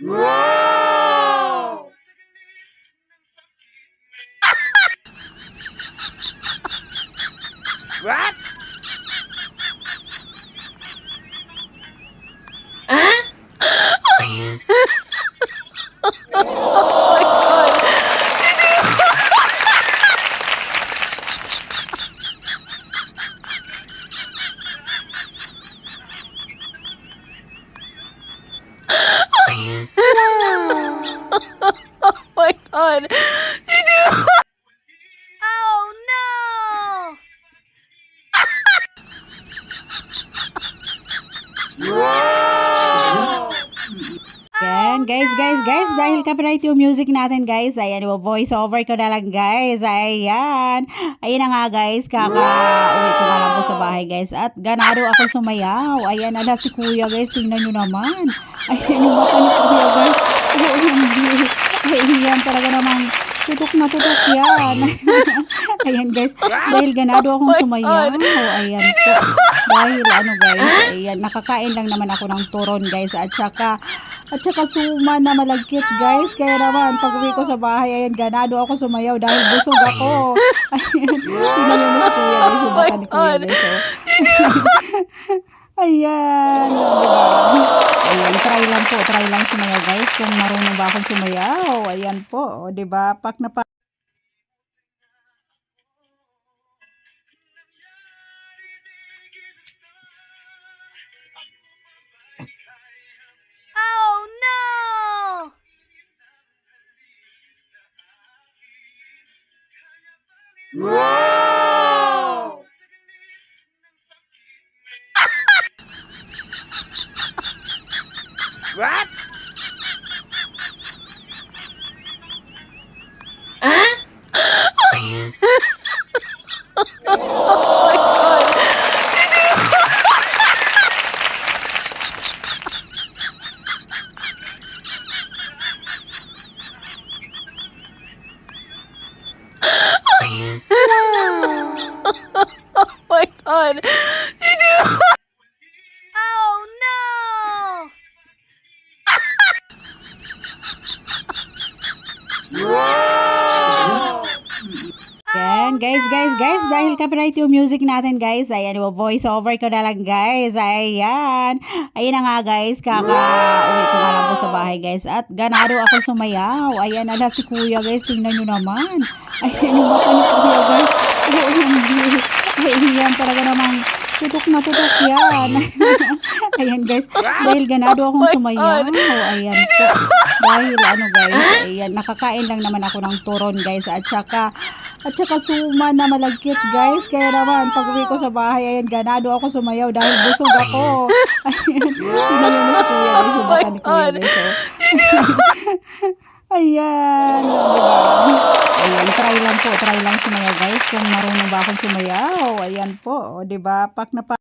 Wow! What? My God. Oh no! Wow! Yan, guys, dahil copyright yung music natin, guys. Ayan, voice over ko na lang, guys. Ayan. Ayan na nga, guys. Kaka-uwi ko nga lang po sa bahay, guys. At ganado ako sumayaw. Ayan, ala si kuya, guys. Tingnan nyo naman. Ayan, yung mata ni kuya, guys. Oo, hindi. Ayan, talaga namang tutok na tutok yan. Ayan, guys. Dahil ganado akong sumayaw. Ayan po. Dahil guys. Ayan, nakakain lang naman ako ng turon, guys. At saka suma na malagkit, guys. Kaya naman, pag uwi ko sa bahay, ayan, ganado ako sumayaw dahil busog ako. Ayan, tingnan mo si kuya, guys. Yung baka ni kuya, guys. Oh. Ayan, diba? Ayan, try lang sumayaw, guys. Kung marunong ba akong sumayaw. Ayan po, o, diba? Pak na pak. Oh no! Wow! What? My God. Oh no! Wow! Ayan, guys, dahil copyright yung music natin, guys. Ayan, voice over ko na lang, guys. Ayan. Ayan na nga, guys. Kaka-uwi ko nga lang po sa bahay, guys. At ganado ako sumayaw. Ayan, ala si kuya, guys. Tingnan nyo naman. Ayan, yung mata ni kuya, guys. Oo, hindi. Ayan, talaga namang tutok na tutok yan. Ayan, guys. Dahil ganado akong sumayaw. Ayan po. Dahil guys. Ayan, nakakain lang naman ako ng turon, guys. At saka suma na malagkit, guys. Kaya naman, pag uwi ko sa bahay, ayan, ganado ako sumayaw dahil busog ako. Ayan, tingnan mo si kuya, guys. Yung baka ni kuya, guys. Oh. Ayan, diba? Ayan, try lang sumayaw, guys. Kung marunong ba akong sumayaw. Ayan po, diba? Pak na pak.